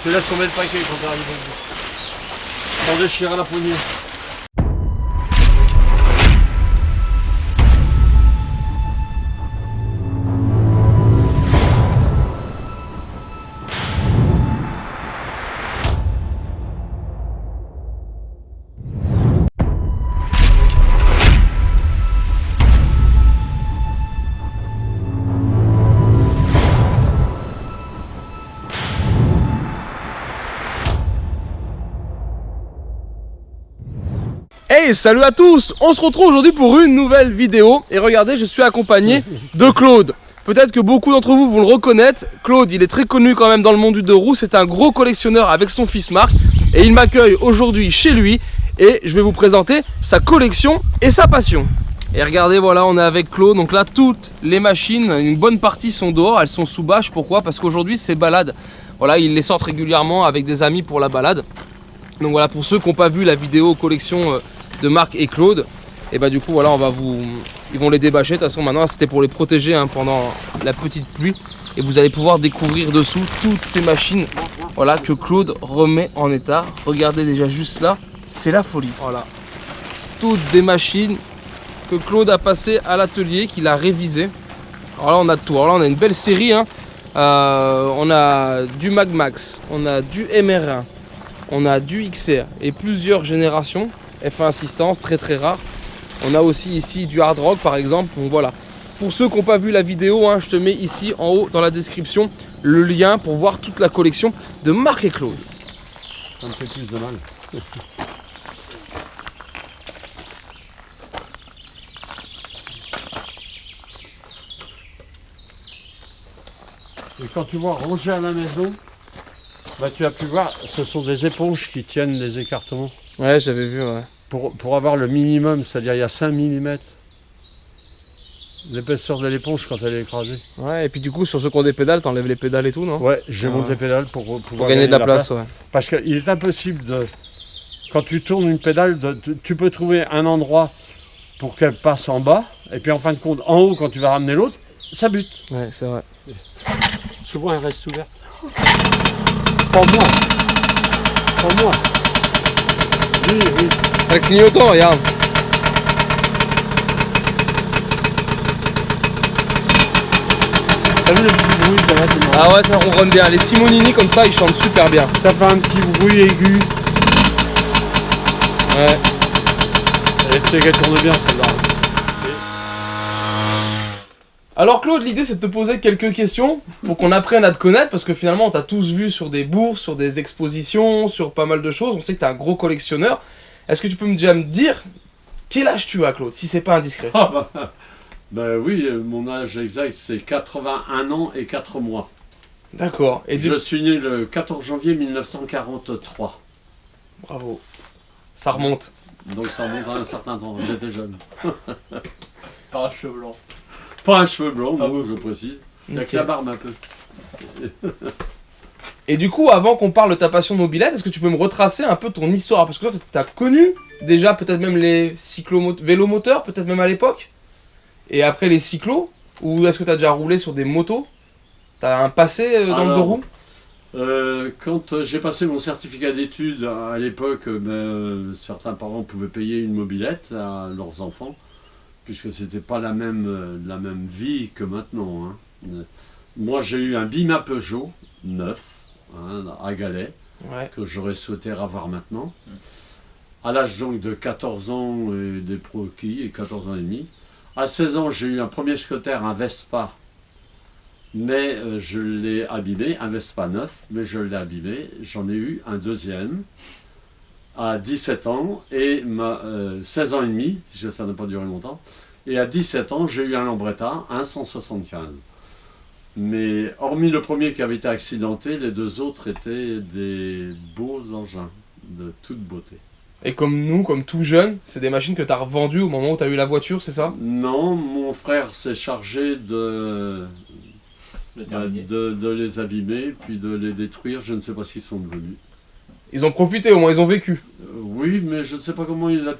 Je te laisse tomber le paquet quand tu arrives au bout. On déchire à la poignée. Hey, salut à tous! On se retrouve aujourd'hui pour une nouvelle vidéo. Et regardez, je suis accompagné de Claude. Peut-être que beaucoup d'entre vous vont le reconnaître. Claude, il est très connu quand même dans le monde du deux roues. C'est un gros collectionneur avec son fils Marc. Et il m'accueille aujourd'hui chez lui. Et je vais vous présenter sa collection et sa passion. Et regardez, voilà, on est avec Claude. Donc là, toutes les machines, une bonne partie sont dehors. Elles sont sous bâche. Pourquoi? Parce qu'aujourd'hui, c'est balade. Voilà, il les sort régulièrement avec des amis pour la balade. Donc voilà, pour ceux qui n'ont pas vu la vidéo collection de Marc et Claude, et bah du coup voilà, ils vont les débâcher. De toute façon maintenant c'était pour les protéger pendant la petite pluie, et vous allez pouvoir découvrir dessous toutes ces machines, voilà, que Claude remet en état. Regardez déjà juste là, c'est la folie. Voilà, toutes des machines que Claude a passées à l'atelier, qu'il a révisé. Alors là on a tout, alors là on a une belle série, hein. On a du Magmax, on a du MR1, on a du XR et plusieurs générations. F1 assistance, très très rare. On a aussi ici du hard rock par exemple. Donc voilà. Pour ceux qui n'ont pas vu la vidéo, hein, je te mets ici en haut dans la description le lien pour voir toute la collection de Marc et Claude. Ça me fait plus de mal. Et quand tu vois ranger à la maison, bah tu as pu voir, ce sont des éponges qui tiennent les écartements. Ouais, j'avais vu, ouais. Pour avoir le minimum, c'est-à-dire il y a 5 mm l'épaisseur de l'éponge quand elle est écrasée. Ouais, et puis du coup, sur ceux qui ont des pédales, t'enlèves les pédales et tout, non? Ouais, je monte les pédales pour pouvoir gagner de la place. Ouais. Parce qu'il est impossible de... Quand tu tournes une pédale, tu peux trouver un endroit pour qu'elle passe en bas, et puis en fin de compte, en haut, quand tu vas ramener l'autre, ça bute. Ouais, c'est vrai. Souvent, elle reste ouverte. Prends-moi. Prends-moi. Oui, oui. Le clignotant, regarde. T'as vu le petit bruit, ça va, c'est marrant. Ah ouais, ça ronronne bien. Les Simonini comme ça, ils chantent super bien. Ça fait un petit bruit aigu. Ouais. Et tu sais qu'elle tourne bien, celle-là. Alors Claude, l'idée c'est de te poser quelques questions pour qu'on apprenne à te connaître, parce que finalement on t'a tous vu sur des bourses, sur des expositions, sur pas mal de choses. On sait que t'es un gros collectionneur. Est-ce que tu peux déjà me dire quel âge tu as, Claude, si c'est pas indiscret? Ben oui, mon âge exact c'est 81 ans et 4 mois. D'accord. Et Je suis né le 14 janvier 1943. Bravo. Ça remonte. Donc ça remonte à un certain temps, j'étais jeune. Pas un cheveu blanc. Pas un cheveu blanc, non, je précise. Il n'y a Ok. que la barbe un peu. Et du coup, avant qu'on parle de ta passion mobilette, est-ce que tu peux me retracer un peu ton histoire? Parce que toi, tu as connu déjà peut-être même les vélomoteurs, peut-être même à l'époque, et après les cyclos, ou est-ce que tu as déjà roulé sur des motos? Tu as un passé dans le deux roues? Quand j'ai passé mon certificat d'études à l'époque, certains parents pouvaient payer une mobilette à leurs enfants, puisque c'était pas la même vie que maintenant. Hein. Moi j'ai eu un Bima Peugeot 9 à Galais, Ouais. que j'aurais souhaité avoir maintenant. À l'âge donc de 14 ans et des proquis, et 14 ans et demi. À 16 ans j'ai eu un premier scooter, un Vespa, mais je l'ai abîmé, un Vespa 9, mais je l'ai abîmé. J'en ai eu un deuxième à 17 ans et 16 ans et demi, ça n'a pas duré longtemps. Et à 17 ans, j'ai eu un Lambretta, un 175. Mais hormis le premier qui avait été accidenté, les deux autres étaient des beaux engins, de toute beauté. Et comme nous, comme tout jeune, c'est des machines que tu as revendues au moment où tu as eu la voiture, c'est ça? Non, mon frère s'est chargé de les abîmer, puis de les détruire. Je ne sais pas ce qu'ils sont devenus. Ils ont profité, au moins ils ont vécu. Oui, mais je ne sais pas comment il a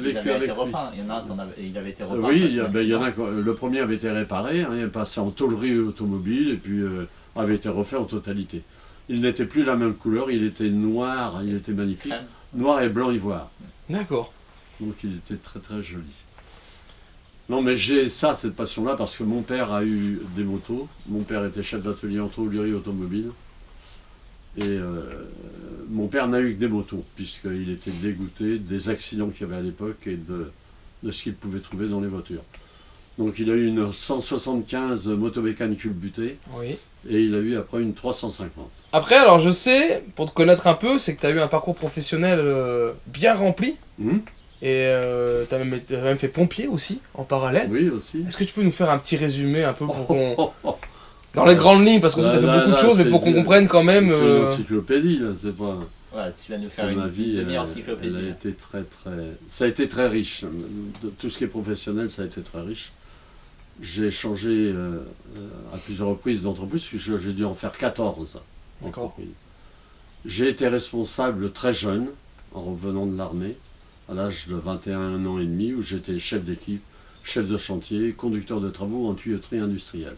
vécu avec lui. Repeint. Il y en a un, il avait été repeint. Oui, il y en a, le premier avait été réparé, il est passé en tôlerie automobile et puis avait été refait en totalité. Il n'était plus la même couleur, il était noir, il était magnifique. Crème. Noir et blanc ivoire. D'accord. Donc il était très très joli. Non mais j'ai ça, cette passion-là, parce que mon père a eu des motos. Mon père était chef d'atelier en tôlerie automobile. Et mon père n'a eu que des motos, puisqu'il était dégoûté des accidents qu'il y avait à l'époque et de ce qu'il pouvait trouver dans les voitures. Donc il a eu une 175 motomécane culbutée, Oui. et il a eu après une 350. Après, alors je sais, pour te connaître un peu, c'est que tu as eu un parcours professionnel bien rempli. Hum, Et t'as même fait pompier aussi, en parallèle. Oui aussi. Est-ce que tu peux nous faire un petit résumé un peu pour qu'on... Dans les grandes lignes, parce qu'on sait que t'as fait beaucoup de choses, mais pour qu'on comprenne quand même... C'est une encyclopédie, là, c'est pas... Voilà, tu vas nous faire Ma une vie, demi-encyclopédie. elle a été très, très... Ça a été très riche. Tout ce qui est professionnel, ça a été très riche. J'ai changé à plusieurs reprises d'entreprise, puisque j'ai dû en faire 14 D'accord. entreprises. J'ai été responsable très jeune, en revenant de l'armée, à l'âge de 21 ans et demi, où j'étais chef d'équipe, chef de chantier, conducteur de travaux en tuyauterie industrielle.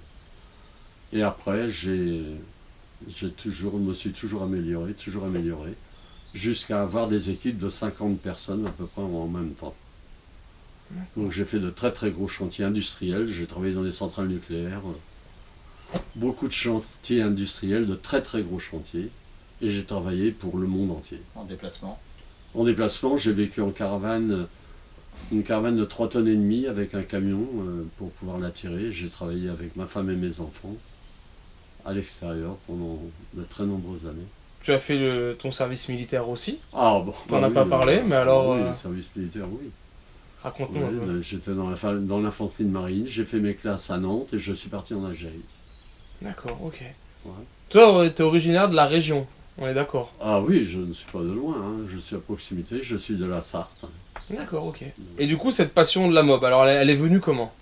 Et après, je me suis toujours amélioré, jusqu'à avoir des équipes de 50 personnes à peu près en même temps. Donc j'ai fait de très très gros chantiers industriels, j'ai travaillé dans des centrales nucléaires, beaucoup de chantiers industriels, de très très gros chantiers, et j'ai travaillé pour le monde entier. En déplacement. En déplacement, j'ai vécu en caravane, une caravane de 3 tonnes et demie avec un camion pour pouvoir l'attirer. J'ai travaillé avec ma femme et mes enfants à l'extérieur pendant de très nombreuses années. Tu as fait ton service militaire aussi. Ah bon, T'en as pas parlé, mais alors, Oui, le service militaire, oui. Raconte-nous un Oui, peu. j'étais dans l'infanterie de marine, j'ai fait mes classes à Nantes et je suis parti en Algérie. D'accord, ok. Ouais. Toi, t'es originaire de la région, on est d'accord. Ah oui, je ne suis pas de loin, hein. Je suis à proximité, je suis de la Sarthe. D'accord, ok. Et du coup, cette passion de la mob, alors elle est venue comment?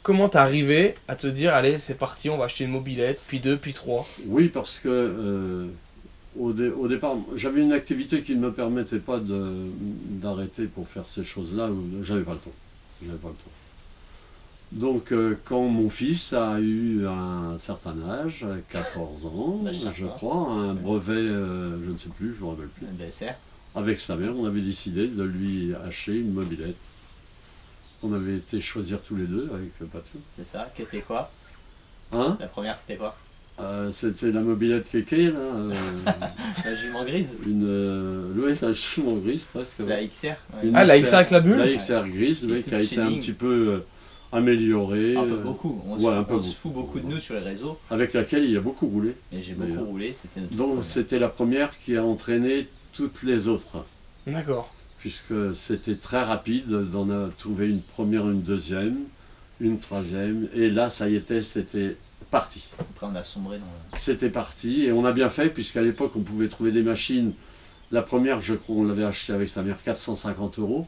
Comment t'es arrivé à te dire, allez, c'est parti, on va acheter une mobilette, puis 2, puis 3? Oui, parce que au départ, j'avais une activité qui ne me permettait pas d'arrêter pour faire ces choses-là, j'avais pas le temps. J'avais pas le temps. Donc, quand mon fils a eu un certain âge, 14 ans, je crois, un brevet, je ne sais plus, je ne me rappelle plus, Un BSR. avec sa mère, on avait décidé de lui acheter une mobilette. On avait été choisir tous les deux avec le patron. C'est ça. Qui était quoi? Hein? La première, c'était quoi? C'était la mobilette Kéké, là. La jument grise. Oui, la jument grise, presque. La XR. Ouais. Ah, la XR avec la bulle? La XR grise, Ouais. oui, qui a été un Tuning. petit peu améliorée. Un peu beaucoup. On ouais, un peu se fout beaucoup. beaucoup de nous sur les réseaux. Avec laquelle il a beaucoup roulé. Et j'ai beaucoup D'ailleurs. roulé. C'était notre Donc première. c'était la première qui a entraîné toutes les autres. D'accord. Puisque c'était très rapide d'en trouver une première, une deuxième, une troisième. Et là, ça y était, c'était parti. Après, on a sombré dans le... C'était parti. Et on a bien fait, puisqu'à l'époque, on pouvait trouver des machines. La première, je crois, on l'avait achetée avec sa mère, 450 €.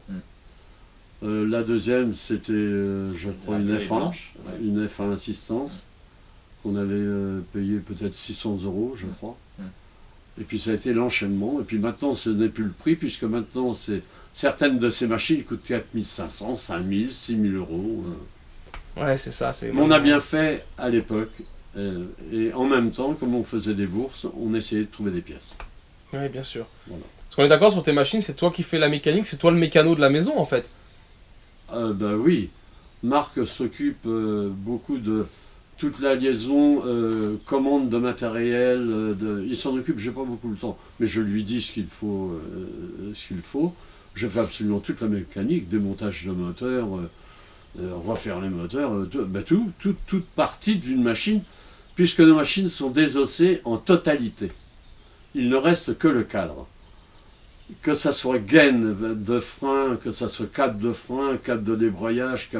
La deuxième, c'était, je crois, une La F1. blanche, ouais. Une F1 assistance. Qu'on avait payé peut-être 600 € je crois. Et puis ça a été l'enchaînement. Et puis maintenant, ce n'est plus le prix, puisque maintenant, certaines de ces machines coûtent 4500, 5000, 6000 €. Ouais, c'est ça. C'est... Mais on a bien fait à l'époque. Et en même temps, comme on faisait des bourses, on essayait de trouver des pièces. Ouais, bien sûr. Voilà. Parce qu'on est d'accord sur tes machines, c'est toi qui fais la mécanique, c'est toi le mécano de la maison en fait. Ben oui, Marc s'occupe beaucoup de toute la liaison, commande de matériel, il s'en occupe, j'ai pas beaucoup le temps, mais je lui dis ce qu'il faut, Je fais absolument toute la mécanique, démontage de moteurs, refaire les moteurs, toute partie d'une machine, puisque nos machines sont désossées en totalité. Il ne reste que le cadre. Que ça soit gaine de frein, que ça soit câble de frein, câble de débrayage,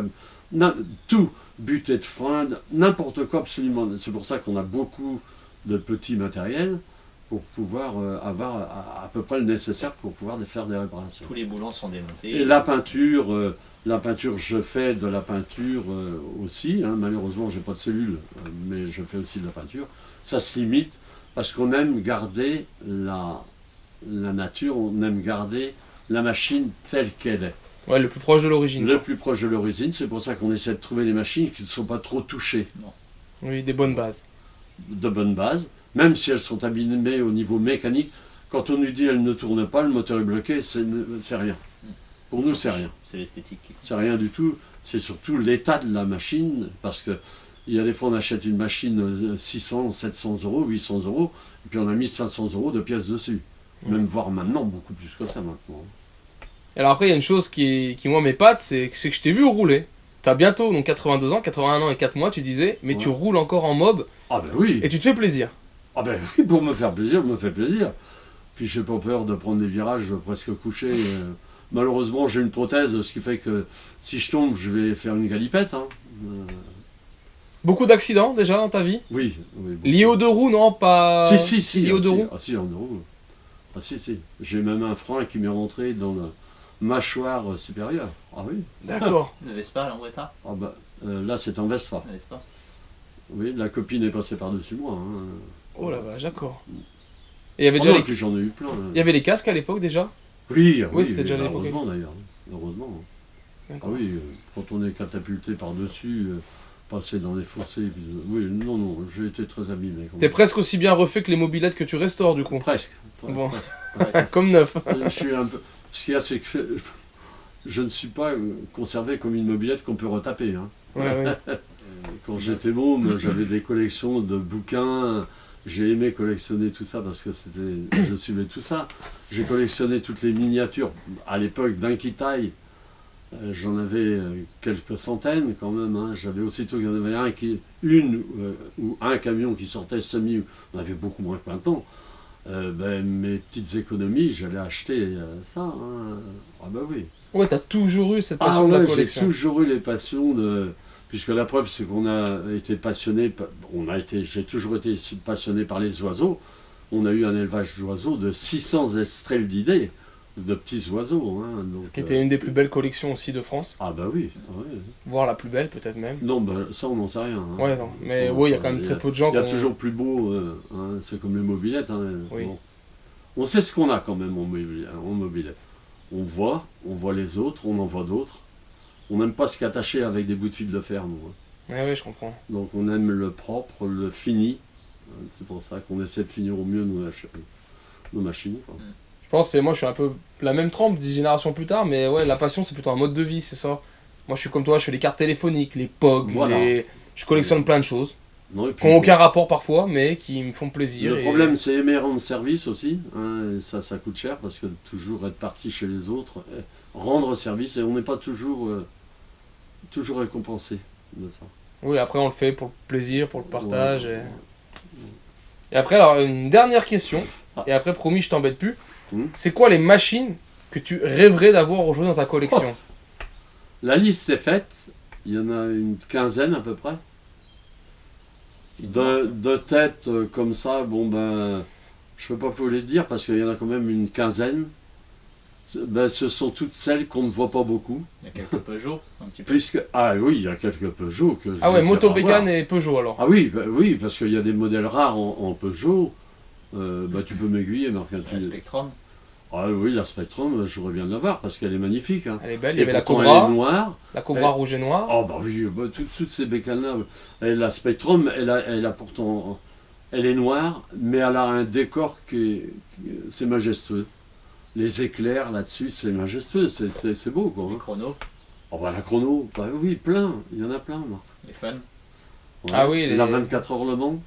tout, butée de frein, n'importe quoi absolument. C'est pour ça qu'on a beaucoup de petits matériels pour pouvoir avoir à peu près le nécessaire pour pouvoir faire des réparations. Tous les boulons sont démontés. Et la peinture, je fais de la peinture aussi. Hein, malheureusement, j'ai pas de cellule, mais je fais aussi de la peinture. Ça se limite parce qu'on aime garder la nature, on aime garder la machine telle qu'elle est. Ouais, le plus proche de l'origine. Le quoi. plus proche de l'origine, c'est pour ça qu'on essaie de trouver des machines qui ne sont pas trop touchées, Oui, des bonnes bases. de bonne base, Même si elles sont abîmées au niveau mécanique, quand on nous dit elles ne tournent pas, le moteur est bloqué, c'est rien. Pour nous, c'est rien. C'est l'esthétique. C'est rien du tout. C'est surtout l'état de la machine, parce que il y a des fois on achète une machine 600, 700 euros, 800 euros, et puis on a mis 500 euros de pièces dessus. Même voire maintenant, beaucoup plus que ça maintenant. Alors après, il y a une chose qui moi m'épate, c'est que je t'ai vu rouler. T'as bientôt donc 82 ans, 81 ans et 4 mois, tu disais, mais tu roules encore en mob Ah ben oui. et tu te fais plaisir. Ah ben oui, pour me faire plaisir, me fait plaisir. Puis j'ai pas peur de prendre des virages presque couchés. Malheureusement, j'ai une prothèse, ce qui fait que si je tombe, je vais faire une galipette. Hein. Beaucoup d'accidents déjà dans ta vie? Oui. Beaucoup. Liés aux deux roues, non? Pas... Si. Liés aux deux roues? Ah si, en deux roues. Ah si. J'ai même un frein qui m'est rentré dans la mâchoire supérieure. Ah oui. D'accord. Le Vespa, Lambretta? Ah bah, là, c'est en Vespa. Le Vespa. Oui, la copine est passée par-dessus moi. Hein. Oh la vache, d'accord. Et il y avait Ah déjà non, les... puis j'en ai eu plein. Il y avait les casques à l'époque déjà? Oui, c'était déjà l'époque. heureusement d'ailleurs. Heureusement. Ah D'accord. oui, quand on est catapulté par-dessus, passer dans les fossés. Puis, oui, non, j'ai été très abîmé. T'es presque aussi bien refait que les mobilettes que tu restaures du coup. Presque. Bon. Presque. Comme neuf. Je suis un peu... Ce qu'il y a, c'est que je ne suis pas conservé comme une mobilette qu'on peut retaper. Hein. Ouais. Quand j'étais môme, j'avais des collections de bouquins. J'ai aimé collectionner tout ça parce que je suivais tout ça. J'ai collectionné toutes les miniatures à l'époque d'Inkitai. J'en avais quelques centaines quand même. Hein. J'avais aussitôt qu'il y en avait ou un camion qui sortait semi, on avait beaucoup moins que maintenant. Mes petites économies, j'allais acheter ça. Hein. Ah bah oui. Ouais, t'as toujours eu cette passion de la collection. J'ai toujours eu les passions de... Puisque la preuve, c'est qu'on a été passionné, j'ai toujours été passionné par les oiseaux. On a eu un élevage d'oiseaux de 600 estrellidés, de petits oiseaux. Hein, donc, Ce qui était une des plus belles collections aussi de France. Ah bah oui. Voire la plus belle peut-être même. Non, bah, ça on n'en sait rien. Hein. Ouais, non. Mais oui, il y a quand même très peu de gens Il y a toujours plus beau, hein, c'est comme les mobilettes. Hein, oui. bon. On sait ce qu'on a quand même en mobilette. On voit les autres, on en voit d'autres. On n'aime pas se qu'attacher avec des bouts de fil de fer, nous. Hein. Ouais, je comprends. Donc on aime le propre, le fini. C'est pour ça qu'on essaie de finir au mieux nos machines. Quoi. Je pense que moi je suis un peu la même trempe, 10 générations plus tard, mais ouais, la passion c'est plutôt un mode de vie, c'est ça. Moi je suis comme toi, je fais les cartes téléphoniques, les POG, voilà. Je collectionne plein de choses. Non, Qui n'ont aucun rapport parfois, mais qui me font plaisir. Le problème, c'est aimer rendre service aussi. Hein, et ça coûte cher parce que toujours être parti chez les autres, rendre service, et on n'est pas toujours récompensé de ça. Oui, après on le fait pour le plaisir, pour le partage. Ouais. Et après, alors une dernière question, et après promis, je t'embête plus. C'est quoi les machines que tu rêverais d'avoir aujourd'hui dans ta collection? La liste est faite, il y en a une quinzaine à peu près. De tête comme ça, bon ben, je peux pas vous les dire parce qu'il y en a quand même une quinzaine. Ben, ce sont toutes celles qu'on ne voit pas beaucoup. Il y a quelques Peugeot, un petit peu. Ah oui, il y a quelques Peugeot que je Ah ouais, Moto Bécane et Peugeot alors. Ah oui, oui, parce qu'il y a des modèles rares en Peugeot. Tu peux m'aiguiller, Marc. La Spectrum. Ah oui, la Spectrum, j'aurais bien de la voir parce qu'elle est magnifique. Hein. Elle est belle, il y avait la Cobra. Cobra. Elle est noire. La Cobra rouge et noire. Oh bah oui, toutes ces bécanes-là. La Spectrum, elle a pourtant... Elle est noire, mais elle a un décor c'est majestueux. Les éclairs là-dessus, c'est majestueux, c'est beau quoi. Les chronos. Oh bah la chrono, bah oui, plein, il y en a plein. Marc. Les fans. Ouais. Ah oui, la 24 heures Le Mans.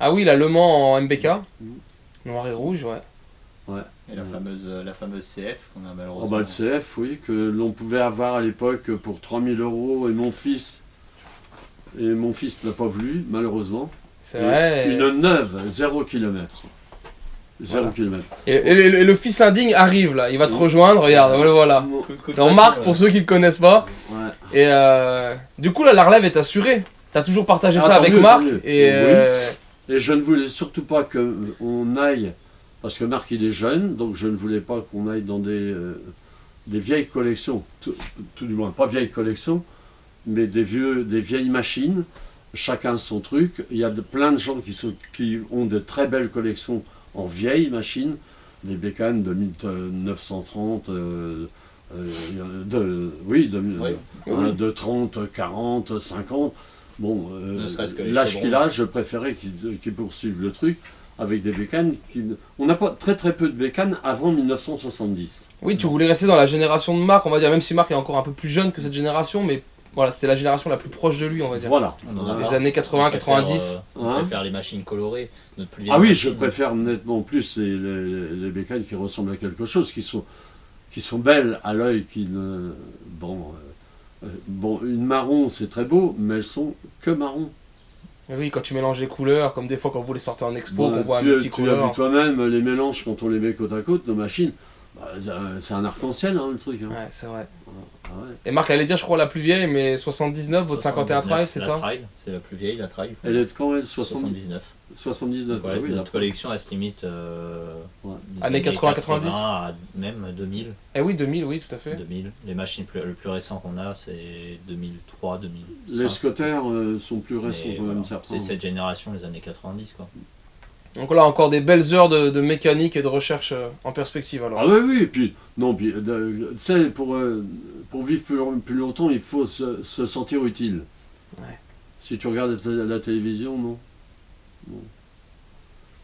Ah oui, la Le Mans en MBK. Noir et rouge, ouais. Et la fameuse CF qu'on a malheureusement. Oh bah le CF, oui, que l'on pouvait avoir à l'époque pour 3000 €, et mon fils n'a pas voulu, malheureusement. C'est vrai. Une neuve, 0 km. 0 km. Et le fils indigne arrive là, il va te rejoindre, regarde, voilà. On marque pour ceux qui le connaissent pas. Ouais. Et du coup là, la relève est assurée. T'as toujours partagé ça avec mieux, Marc. Et Et je ne voulais surtout pas qu'on aille, parce que Marc il est jeune, donc je ne voulais pas qu'on aille dans des vieilles collections, tout du moins pas vieilles collections, mais des vieilles machines, chacun son truc. Il y a plein de gens qui ont de très belles collections en vieilles machines, des bécanes de 1930, de 30, 40, 50. Bon, Ne serait-ce que les l'âge chevrons. qu'il a, je préférais qu'il poursuive le truc avec des bécanes. On n'a pas très peu de bécanes avant 1970. Oui, tu voulais rester dans la génération de Marc, on va dire, même si Marc est encore un peu plus jeune que cette génération, mais voilà, c'était la génération la plus proche de lui, on va dire. Voilà. On en a Les marre. années 80, On préfère, 90. on Hein préfère les machines colorées. Notre plus vieille Ah oui, je machine. préfère nettement plus les bécanes qui ressemblent à quelque chose, qui sont belles à l'œil, qui ne... Bon, une marron, c'est très beau, mais elles sont que marron. Mais oui, quand tu mélanges les couleurs, comme des fois quand vous les sortez en expo, Bon, qu'on voit un tu as multicolore. vu toi-même les mélanges quand on les met côte à côte, nos machines, bah, c'est un arc-en-ciel hein, le truc. Hein. Ouais, c'est vrai. Ah ouais. Et Marc allait dire, je crois, la plus vieille, mais 79, votre 51 Trail, c'est la ça? Trail, c'est la plus vieille, la Trail. Elle est de quand elle 70 79. 79, Ouais, ah oui, notre la- collection, elle se limite Ouais. des Années 80-90. à même 2000. Eh oui, 2000, oui, tout à fait. 2000. Les machines le plus récent qu'on a, c'est 2003, 2005. Les scooters sont plus récents Mais quand même, voilà, certains. c'est cette génération, les années 90, quoi. Donc là, encore des belles heures de mécanique et de recherche en perspective, alors. Ah oui, oui, et puis, non, puis, tu sais, pour vivre plus longtemps, il faut se sentir utile. Ouais. Si tu regardes la télévision, non. Non.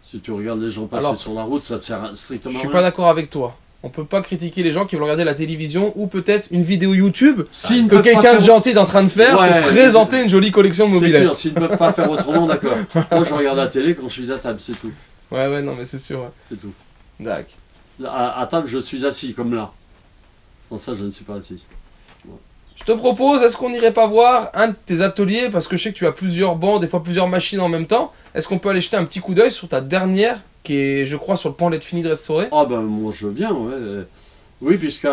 Si tu regardes les gens passer Alors, sur la route, ça sert strictement Je à suis rien. pas d'accord avec toi. On peut pas critiquer les gens qui veulent regarder la télévision ou peut-être une vidéo YouTube S'ils ne que peuvent pas quelqu'un de faire- gentil est en train de faire Ouais, pour présenter une jolie collection de C'est mobilettes. sûr, s'ils ne peuvent pas faire autrement, d'accord. Moi, je regarde la télé quand je suis à table, c'est tout. Ouais, ouais, non, mais c'est sûr. Ouais. C'est tout. Dac. À table, je suis assis, comme là. Sans ça, je ne suis pas assis. Je te propose, est-ce qu'on n'irait pas voir un de tes ateliers? Parce que je sais que tu as plusieurs bancs, des fois plusieurs machines en même temps. Est-ce qu'on peut aller jeter un petit coup d'œil sur ta dernière, qui est, je crois, sur le point d'être finie de restaurer? Ah ben, moi, je veux bien, ouais. Oui, puisque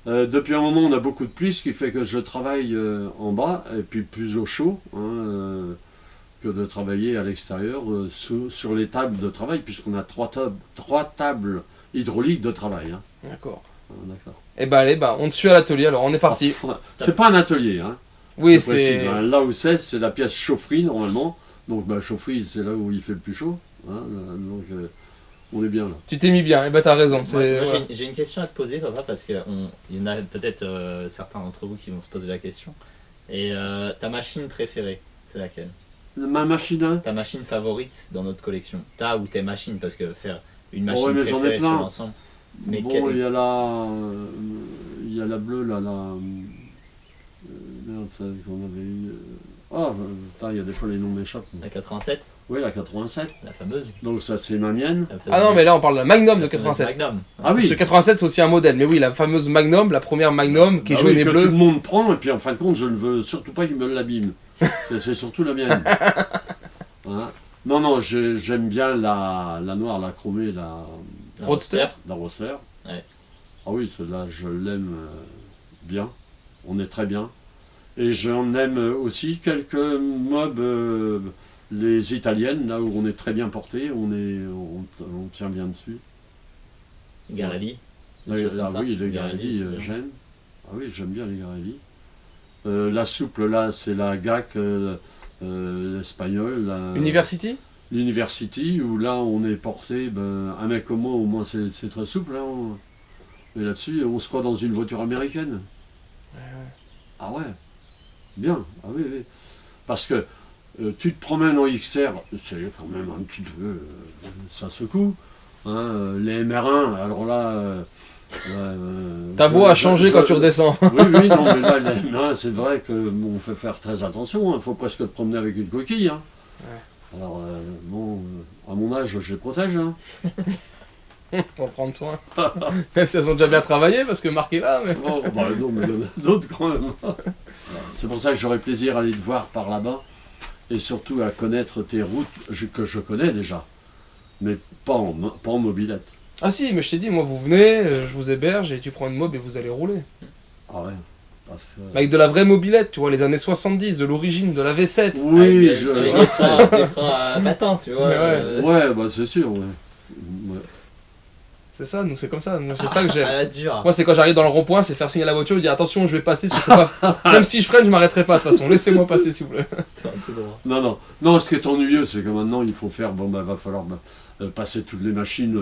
depuis un moment, on a beaucoup de pluie, ce qui fait que je travaille en bas, et puis plus au chaud, hein, que de travailler à l'extérieur sur les tables de travail, puisqu'on a trois tables hydrauliques de travail. Hein. D'accord. Ah, d'accord. Eh ben allez, bah, on te suit à l'atelier, alors on est parti. C'est pas un atelier, hein. Oui, Je précise, c'est... hein. Là où c'est la pièce chaufferie normalement. Donc bah, chaufferie, c'est là où il fait le plus chaud. Hein. Donc on est bien là. Tu t'es mis bien, eh ben t'as raison. c'est- Moi, voilà. j'ai une question à te poser, papa, parce qu'il y en a peut-être certains d'entre vous qui vont se poser la question. Et ta machine préférée, c'est laquelle? Ma machine, hein. Ta machine favorite dans notre collection? Ta ou tes machines, parce que faire une Ouais, machine mais j'en ai préférée sur plein. l'ensemble. Mais Bon, quelle- il y a la bleue là, merde, ça qu'on avait eu. Putain, il y a des fois les noms m'échappent. La 87, Oui, la 87. la fameuse. Donc ça c'est ma mienne. Ah non, mais là on parle de la Magnum de La fameuse 87. Magnum. Ah oui. Ce 87 c'est aussi un modèle, mais oui, la fameuse Magnum, la première Magnum qui est Bah jaune oui, et que tout le bleue. monde prend et puis en fin de compte je ne veux surtout pas qu'il me l'abîme. C'est surtout la mienne. Hein. Non, non, j'aime bien la noire, la chromée, la Roadster. Roadster. Ouais. Ah oui, celle-là je l'aime bien. On est très bien. Et j'en aime aussi quelques mobs, les italiennes, là où on est très bien porté, on tient bien dessus. Garelli. Ah des choses comme ça. oui, les Garelli, Garelli, c'est bien. j'aime. Ah oui, j'aime bien les Garelli. La souple, là, c'est la GAC espagnole. University? L'University, où là, on est porté, un mec comme moi, au moins, c'est très souple. Hein, Et là-dessus, on se croit dans une voiture américaine. Ah ouais, bien. Ah oui, oui. Parce que tu te promènes en XR, c'est quand même un petit peu... ça secoue. Hein, les MR1, alors là... Ta voix a changé quand tu redescends. Oui, oui, non, mais là, les MR1, c'est vrai qu'on fait faire très attention. Il faut presque te promener avec une coquille. Hein. Ouais. Alors, bon, à mon âge, je les protège. Hein. On va prendre soin. Même si elles ont déjà bien travaillé, parce que Marc est là. Mais... Oh, bah non, mais il y en a d'autres quand même. C'est pour ça que j'aurais plaisir à aller te voir par là-bas et surtout à connaître tes routes que je connais déjà, mais pas en mobilette. Ah si, mais je t'ai dit, moi vous venez, je vous héberge et tu prends une mob et vous allez rouler. Ah ouais. Parce que... Avec de la vraie mobilette, tu vois, les années 70, de l'origine, de la V7. Oui, Avec je sais. des freins à battant, tu vois. Mais ouais. Ouais, bah c'est sûr, ouais. Ouais. C'est ça, nous c'est comme ça, nous c'est ça que j'aime. Ah, la dure. Moi c'est quand j'arrive dans le rond-point, c'est faire signer à la voiture, dire attention je vais passer, si je peux pas... même si je freine je m'arrêterai pas de toute façon, laissez-moi passer s'il vous plaît. T'as tout droit. Non, ce qui est ennuyeux, c'est que maintenant, il faut faire, va falloir passer toutes les machines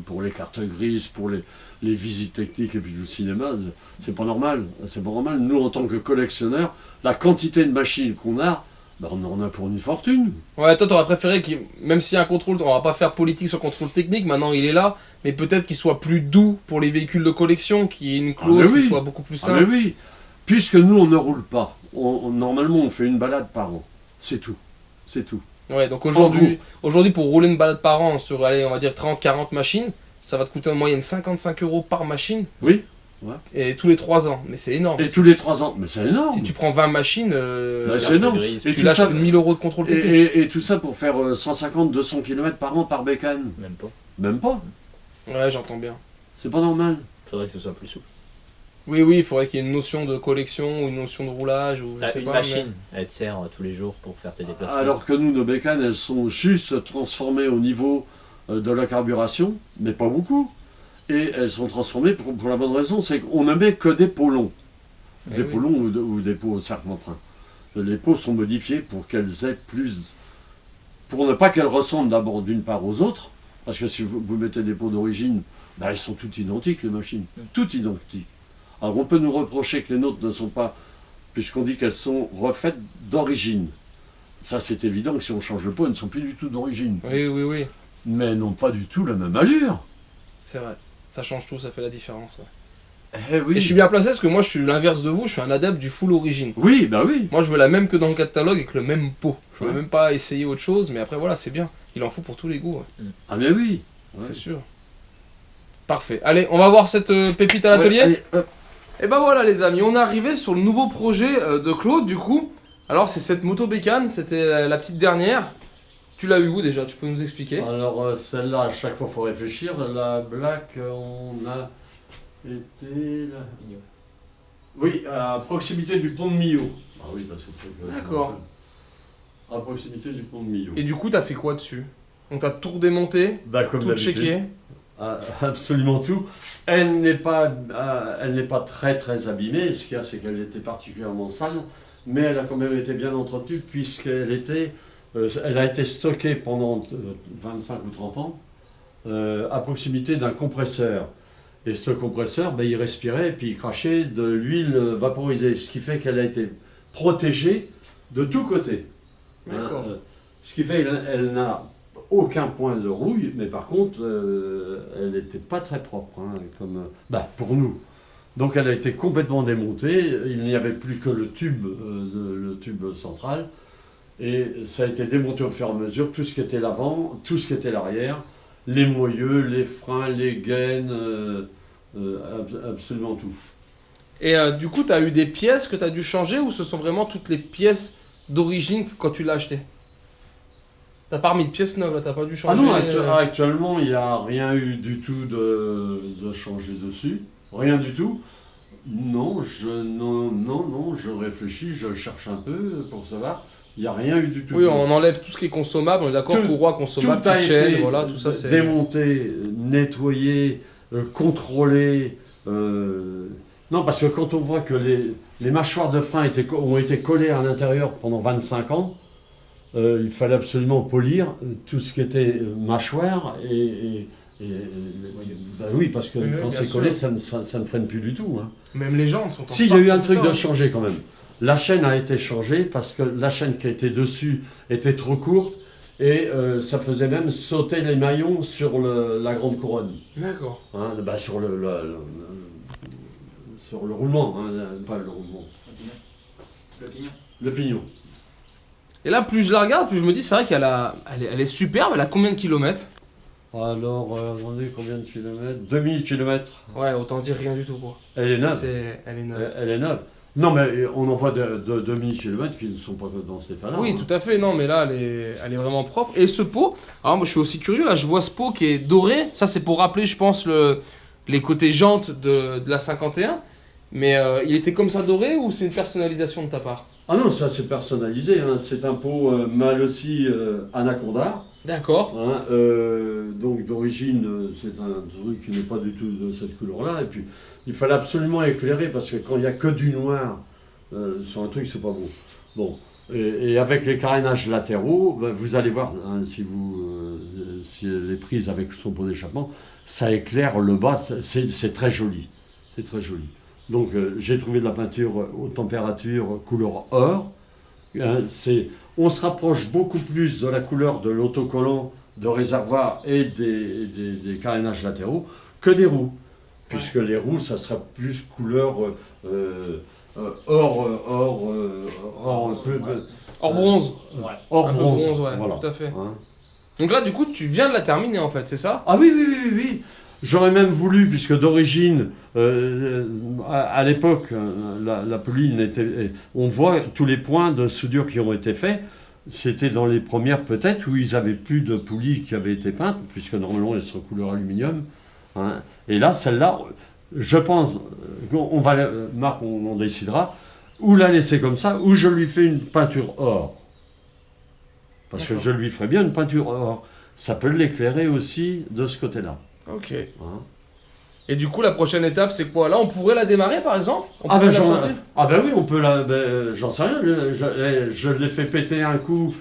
pour les cartes grises, pour les visites techniques et puis le cinéma. C'est pas normal. C'est pas normal. Nous, en tant que collectionneurs, la quantité de machines qu'on a, on en a pour une fortune. Ouais, toi t'aurais préféré qu'il, même s'il y a un contrôle, on va pas faire politique sur le contrôle technique, maintenant il est là, mais peut-être qu'il soit plus doux pour les véhicules de collection, qu'il y ait une clause mais oui. qui soit beaucoup plus Ah, simple. mais oui, puisque nous, on ne roule pas. Normalement, on fait une balade par an. C'est tout. C'est tout. Ouais, donc aujourd'hui, pour rouler une balade par an sur, allez, on va dire 30-40 machines, ça va te coûter en moyenne 55 € par machine. Oui. Et tous les 3 ans, mais c'est énorme. Et tous les 3 ans, mais c'est énorme. Si tu prends 20 machines, c'est énorme. Grise, Et tu tout lâches ça- 1000 € de contrôle technique. Et tout ça pour faire 150-200 km par an par bécane. Même pas. Même pas. Ouais, j'entends bien. C'est pas normal. Faudrait que ce soit plus souple. Oui, il faudrait qu'il y ait une notion de collection ou une notion de roulage ou je T'as sais une pas. machine, elle te sert tous les jours pour faire tes déplacements. Alors que nous, nos bécanes, elles sont juste transformées au niveau de la carburation, mais pas beaucoup. Et elles sont transformées pour la bonne raison, c'est qu'on ne met que des pots longs. Eh Des oui. pots longs ou des pots serpentins. Les pots sont modifiés pour qu'elles aient plus... Pour ne pas qu'elles ressemblent d'abord d'une part aux autres, parce que si vous mettez des pots d'origine, elles sont toutes identiques, les machines. Toutes identiques. Alors on peut nous reprocher que les nôtres ne sont pas, puisqu'on dit qu'elles sont refaites d'origine. Ça c'est évident que si on change le pot, elles ne sont plus du tout d'origine. Oui, Mais elles n'ont pas du tout la même allure. c'est vrai. Ça change tout, ça fait la différence. Ouais. Eh oui. Et je suis bien placé parce que moi je suis l'inverse de vous, je suis un adepte du full origine. Oui, bah oui. Moi je veux la même que dans le catalogue avec le même pot. Je veux Ouais. même pas essayer autre chose, mais après voilà, c'est bien. Il en faut pour tous les goûts, ouais. Ah mais oui. Ouais. C'est sûr. Parfait. Allez, on va voir cette pépite à l'atelier. Ouais, allez, hop. Et ben voilà les amis, on est arrivé sur le nouveau projet de Claude du coup. Alors c'est cette moto bécane, c'était la petite dernière. Tu l'as eu où déjà? Tu peux nous expliquer? Alors celle-là, à chaque fois il faut réfléchir. La Black, on a été là. Oui, à proximité du pont de Millau. Ah oui, parce qu'il faut que... D'accord. À proximité du pont de Millau. Et du coup t'as fait quoi dessus? Donc t'as tout redémonté, Bah, comme tout d'habitude. checké. Ah, absolument tout. Elle n'est pas très très abîmée. Ce qu'il y a, c'est qu'elle était particulièrement sale, mais elle a quand même été bien entretenue puisqu'elle elle a été stockée pendant 25 ou 30 ans à proximité d'un compresseur. Et ce compresseur, il respirait et puis il crachait de l'huile vaporisée, ce qui fait qu'elle a été protégée de tous côtés. D'accord. Ce qui fait qu'elle n'a aucun point de rouille, mais par contre, elle n'était pas très propre, pour nous. Donc elle a été complètement démontée, il n'y avait plus que le tube central, et ça a été démonté au fur et à mesure, tout ce qui était l'avant, tout ce qui était l'arrière, les moyeux, les freins, les gaines, absolument tout. Et du coup t'as eu des pièces que t'as dû changer ou ce sont vraiment toutes les pièces d'origine quand tu l'as acheté? T'as pas remis de pièces neuves là, t'as pas dû Ah changer? non, actuellement, il n'y a rien eu du tout de changer dessus. Rien du tout. Non, je réfléchis, je cherche un peu pour savoir. Il n'y a rien eu du tout. Oui, on enlève tout ce qui est consommable, on est d'accord, Tout- courroie consommable, tout a toute chaîne, été voilà, tout ça c'est... démonté, nettoyé, contrôlé. Non, parce que quand on voit que les mâchoires de frein ont été collées à l'intérieur pendant 25 ans, il fallait absolument polir tout ce qui était mâchoire oui, parce que Oui, quand bien c'est sûr. collé, ça ne freine plus du tout. Hein. Même les gens sont en Si, il y a eu un parfait truc de état. changé quand même. La chaîne a été changée parce que la chaîne qui était dessus était trop courte et ça faisait même sauter les maillons sur la grande couronne. D'accord. Hein, sur le roulement, hein, pas le roulement. Le pignon. Le pignon. Et là, plus je la regarde, plus je me dis, c'est vrai elle est superbe, elle a combien de kilomètres? Alors, attendez, combien de kilomètres? 2000 kilomètres. Ouais, autant dire rien du tout quoi. Elle est neuve. Elle est neuve. Elle est neuve. Non, mais on en voit de 2000 km qui ne sont pas dans cet état-là. Oui, hein. tout à fait, non, mais là, elle est vraiment propre. Et ce pot, alors moi je suis aussi curieux, là, je vois ce pot qui est doré. Ça, c'est pour rappeler, je pense, les côtés jantes de la 51. Mais il était comme ça doré ou c'est une personnalisation de ta part? Ah non, ça c'est personnalisé. Hein. C'est un pot mâle aussi Anaconda. D'accord. Hein, donc d'origine, c'est un truc qui n'est pas du tout de cette couleur-là. Et puis, il fallait absolument éclairer parce que quand il n'y a que du noir sur un truc, c'est pas beau. Bon. Et avec les carénages latéraux, ben, vous allez voir, hein, si les prises avec son pot d'échappement, ça éclaire le bas, c'est très joli. C'est très joli. Donc j'ai trouvé de la peinture haute température couleur or. Hein, on se rapproche beaucoup plus de la couleur de l'autocollant de réservoir et des carénages latéraux que des roues. Puisque les roues, ça sera plus couleur or bronze. Or Un peu bronze, bronze, ouais, voilà. tout à fait. Hein. Donc là, du coup, tu viens de la terminer en fait, c'est ça? Ah oui, oui, oui, oui, oui. J'aurais même voulu, puisque d'origine, à l'époque, la poulie on voit tous les points de soudure qui ont été faits. C'était dans les premières peut-être où ils n'avaient plus de poulies qui avaient été peintes, puisque normalement elles sont couleur aluminium. Hein. Et là, celle-là, je pense, Marc, on décidera, ou la laisser comme ça, ou je lui fais une peinture or. Parce que je lui ferai bien une peinture or. Ça peut l'éclairer aussi de ce côté-là. Ok. Hein. Et du coup, la prochaine étape, c'est quoi? Là, on pourrait la démarrer par exemple? On Ah pourrait ben, la sortir? oui, on peut la... j'en sais rien, je l'ai fait péter un coup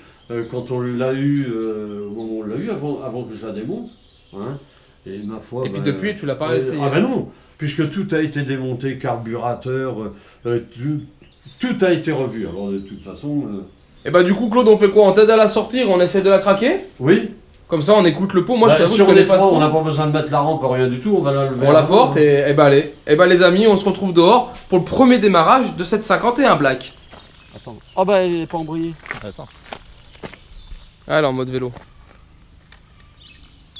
quand on l'a eu, au moment où on l'a eu, avant que je la démonte. Hein. Et ma foi... Et puis depuis, tu l'as pas réessayé? Ah ben non, puisque tout a été démonté, carburateur, tout a été revu. Alors de toute façon... Et bah du coup, Claude, on fait quoi? On t'aide à la sortir, on essaie de la craquer? Oui. Comme ça, on écoute le pot. Moi, je t'avoue, si je on connais est pas trois, ce on pot. n'a pas besoin de mettre la rampe, rien du tout, on va la lever. On la porte et bah allez. Et bah les amis, on se retrouve dehors pour le premier démarrage de cette 51 Black. Attends. Ah bah elle est pas embrouillée. Attends. Allez, en mode vélo.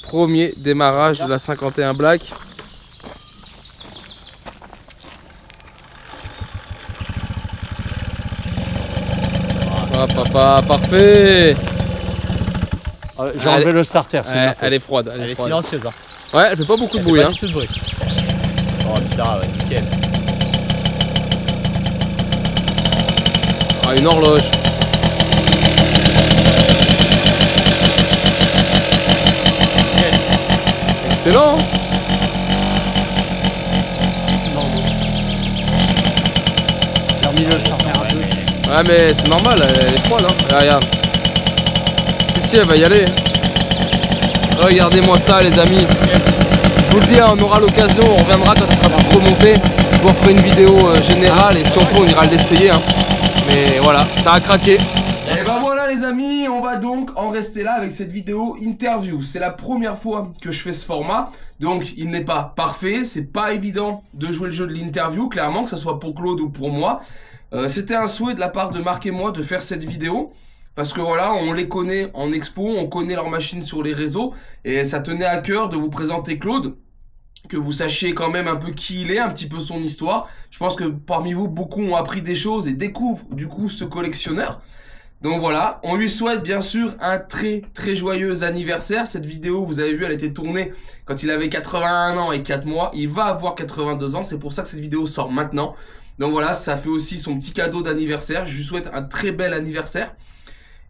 Premier démarrage de la 51 Black. Ah papa, parfait. J'ai enlevé le starter, c'est ma faute. Elle est froide. Elle est froide. silencieuse. Hein. Ouais, elle fait pas beaucoup de Elle bruit. fait pas Hein. du tout de bruit. Oh putain, ouais, nickel. Ah, une horloge. Excellent. J'ai remis le starter un peu. Ouais, mais c'est normal, elle est froide. Hein. Ah, regarde. Si, elle va y aller. Regardez-moi ça, les amis. Je vous le dis, hein, on aura l'occasion, on reviendra quand ça sera plus remonté. Je vous ferai une vidéo générale et si on peut, on ira l'essayer. Hein. Mais voilà, ça a craqué. Et ben voilà les amis, on va donc en rester là avec cette vidéo interview. C'est la première fois que je fais ce format, donc il n'est pas parfait, c'est pas évident de jouer le jeu de l'interview, clairement, que ce soit pour Claude ou pour moi. C'était un souhait de la part de Marc et moi de faire cette vidéo, parce que voilà, on les connaît en expo, on connaît leurs machines sur les réseaux, et ça tenait à cœur de vous présenter Claude, que vous sachiez quand même un peu qui il est, un petit peu son histoire. Je pense que parmi vous, beaucoup ont appris des choses et découvrent du coup ce collectionneur. Donc voilà, on lui souhaite bien sûr un très très joyeux anniversaire. Cette vidéo, vous avez vu, elle a été tournée quand il avait 81 ans et 4 mois. Il va avoir 82 ans, c'est pour ça que cette vidéo sort maintenant. Donc voilà, ça fait aussi son petit cadeau d'anniversaire. Je lui souhaite un très bel anniversaire.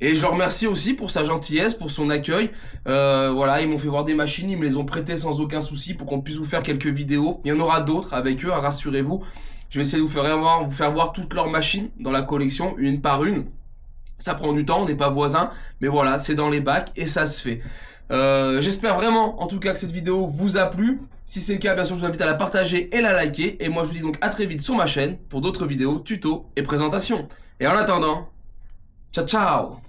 Et je le remercie aussi pour sa gentillesse, pour son accueil. Voilà, ils m'ont fait voir des machines, ils me les ont prêtées sans aucun souci pour qu'on puisse vous faire quelques vidéos. Il y en aura d'autres avec eux, hein, rassurez-vous. Je vais essayer de vous faire voir toutes leurs machines dans la collection, une par une. Ça prend du temps, on n'est pas voisins, mais voilà, c'est dans les bacs et ça se fait. J'espère vraiment, en tout cas, que cette vidéo vous a plu. Si c'est le cas, bien sûr, je vous invite à la partager et la liker. Et moi, je vous dis donc à très vite sur ma chaîne pour d'autres vidéos, tutos et présentations. Et en attendant, ciao ciao!